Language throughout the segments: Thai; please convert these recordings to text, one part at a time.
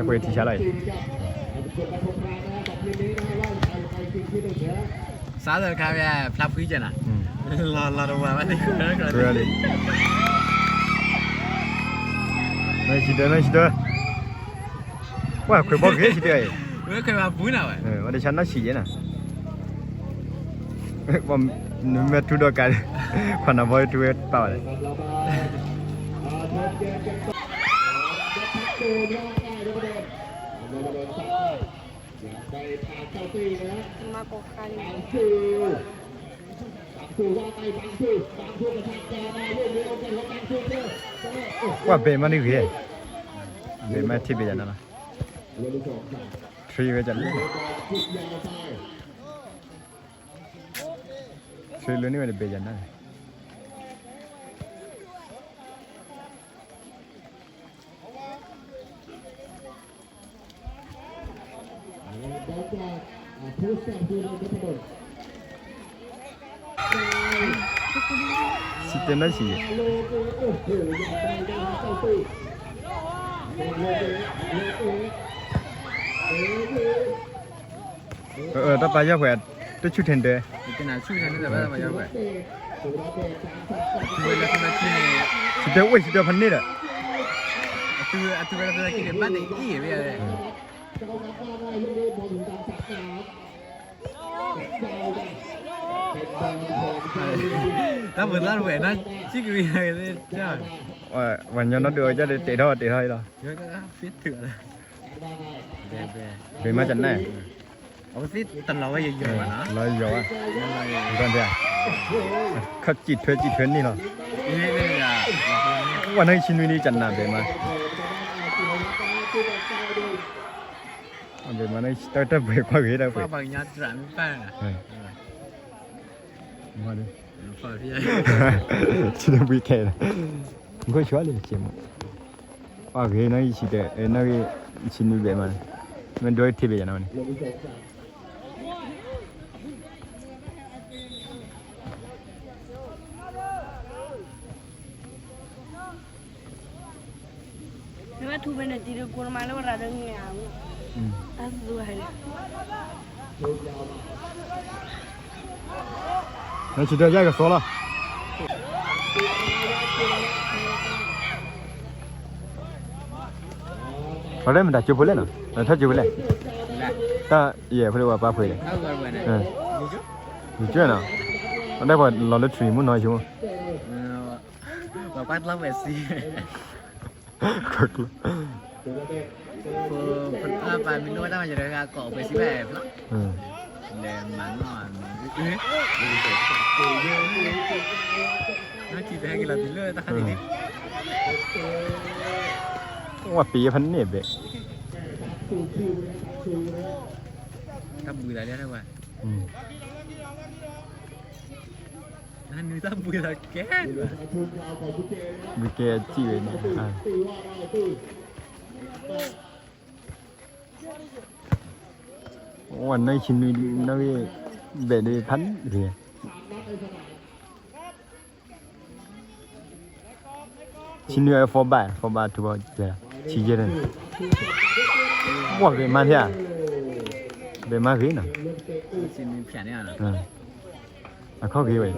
ဖွေထီချလိုက်စားတယ်ခါပြဖလားဖွေးကြလားလာတော့မှာမသိဘူးနော်တွေ့ရလေမရှိတယ်ဝါခွေဘောကေရှိတယ်ဝဲခွေမှာဘူးနာပဲဝါတချာနာရှိရနာဝါနမတူတော့ကခဏဘောတူရပါလေมาโกคันว่าเบมันนี่คือเบมันที่เบจันนะทรีเบจันทรีเลยนี่มันเบจันนะสิเต็มแล้วสิถ้าไปยากกว่าจะชุดเห็นเด้เป็นอะไรชุดนั้นแต่ว่าไม่ยากกว่าช่วยแล้วคุณที่นี่สิเต็มสิเต็มพันนี่แหละตัวเราคิดบ้านไหนอีกเนี่ยถ้าเหมือนร้านแหวนนะชิคกี้พายเลยจ้าวันนี้nó đưa cho để tệ thôi rồiเยอะนะฟิตถือเลยvề mà trận nàyเอาฟิตตลอดว่าเยอะๆนะร้อยเยอะกันเถอะขัดจิตเพื่อนนี่เหรอนี่เลยอ่ะวันนี้ชินวินี่จันนาเบมาเบมาในตั้งเบรกว่าเกิดอะไรว่าบางอย่างจะไม่ไปนะมาดิฝากพี่ชินวิเทนมึงก็ชอบเลยเจมว่าเกิดนั่นอีสิเดนั่นชินวิเบมามันด้วยที่เบยนะมันแล้วว่าทูเป็นอะไรที่เราควรมาแล้วว่าเราเรื่องเงี้ยอ่ะดูให้เลย那去掉价格说了。好嘞，没得就不来了，他就不来。但也不是我爸回来。你这呢？那会老的吹木拿去吗？我爸老外是。可了。คนป้าไม่รู้ว่าจะได้การก่อไปสิแบบเนาะแดงมันนอนน่าคิดได้กี่ละทีเลยตาดีว่าปีพันเนี่ยเบะถ้าบุยอะไรได้ไหมนั่นนี่ถ้าบุยอะไรแก่บุยแก่จีเลยนะวันนี้ชิมนี่เบะได้พันเดียชิมนี่ฟอร์บาทุกคนเจอชี้เจอเลยว่าเบะมาเถอะเบะมาเกี่ยนะชิมนี่เพี้ยนเนี่ยนะเข้ากี่วัน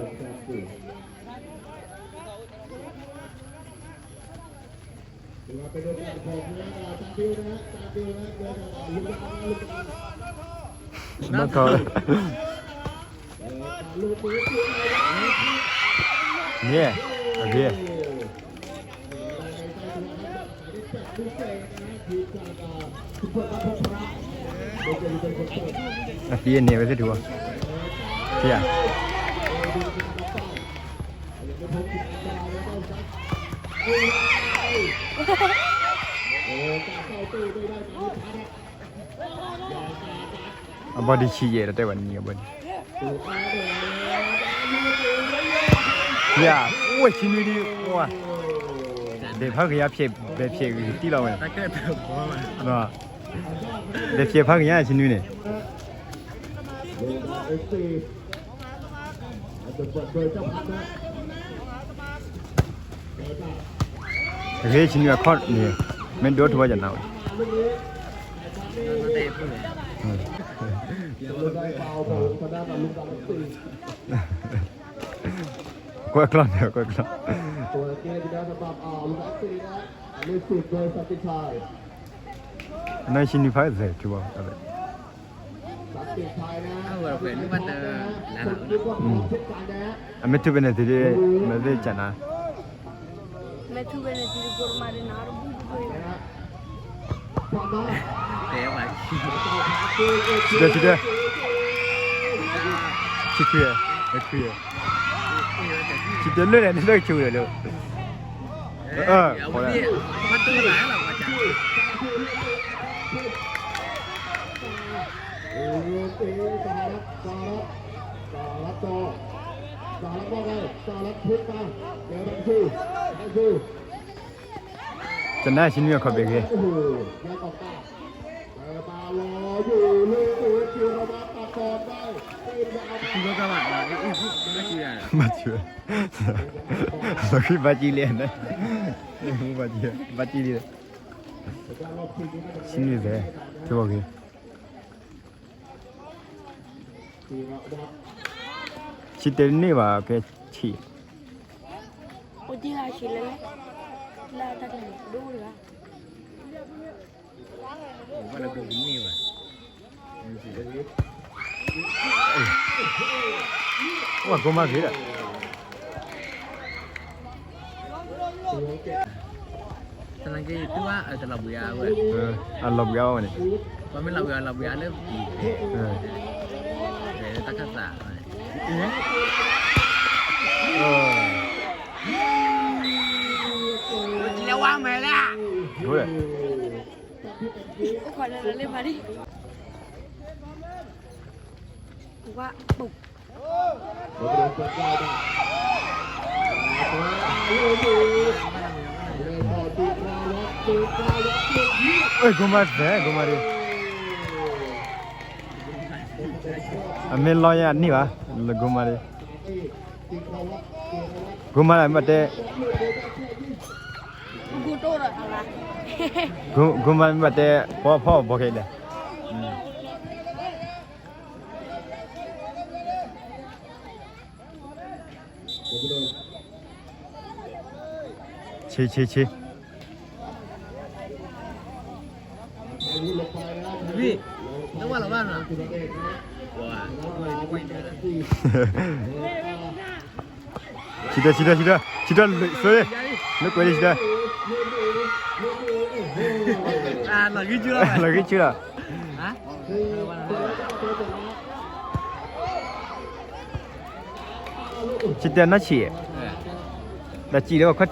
น่าทอดเนี่ยโอเคพี่เนี่ยไปสิดูพี่อ่ะบอดี้ชี้เย่แต่วันนี้บอดี้เนี่ยโอ้ยชิ้นนี้ดีว้าเดี๋ยวพักยาเพียบแบบเพียบที่เราเนี่ยถ้าเกิดเติมหัวมันเนาะเดี๋ยวเพียบพักยาชิ้นนี้เนี่ยเฮ้ยชิ้นนี้ก็คอนเนี่ยมันโดดทั่วจันทร์เอา เตะพูดเลย กล้วยกล้อนเดี๋ยวกล้วยกล้อน ตัวเกมที่ได้สำหรับลูกอักซีนะลูกสุดโดยสัตย์ชัย นั่นชินิฟายเสร็จชัวร์อะไร สัตย์ชัยนะ เอาเราเป็นว่าเตอร์แล้ว คิดว่าพร้อมเช่นกันนะ อเมทุเป็นอะไรที่ไม่ได้จันนะ แม่ทูเป็นตีโกรมาเรนาร์บูบู พร้อมนะ เตะมา ชิดชิดชิดคุยไม่คุยชิดเรื่องอะไรนี่ต้องช่วยเลยพอแล้วมันตัวหลายหรอกอาจารย์ เตะสหรัฐจอสหรัฐว่าไงสหรัฐพุทธมาเดี๋ยวดังชื่อ จันน่าชินิเขาเบรกเลย โอ้โหแย่ต่อตาตาลออยู่ลูกคิวเข้ามาตัดต่อได้ตีนจะเอา คุณก็กระบะมาไม่เชื่อ มาช่วยเราคือบาจีเลียนนะบาจีเลียนชินิเลยชัวร์เลยชิดเดนนี่ว่าแค่ชี โอ้ที่ลาชิลเลยลาตะกันดูเลย ผมว่าเราดูนี่ว่ะ ว่ากูมาคือละ ตอนนั้นก็คือว่าจะหลับยาเว้ย อันลบยาวนี่ พอไม่หลับยาเริ่มปีเดี๋ยวตักกะสาจะวางไหมล่ะ รู้เลย โอ้ขอเล่นมาดิว่าปุก เอ้ยกูมาแท้กูมาดิอเมลอยอันนี้วะกูมาดิกูมาไม่ได้ กูโตแล้วอะไร กูมาไม่ได้พ่อบอกให้เลยชี้พี่นึกว่าเราบ้านเหรอว้า ชี้เด้สวยนึกว่าชี้เด้อ là cái chưa là cái chưa hả chỉ tiền nó chỉ là chỉ đâu có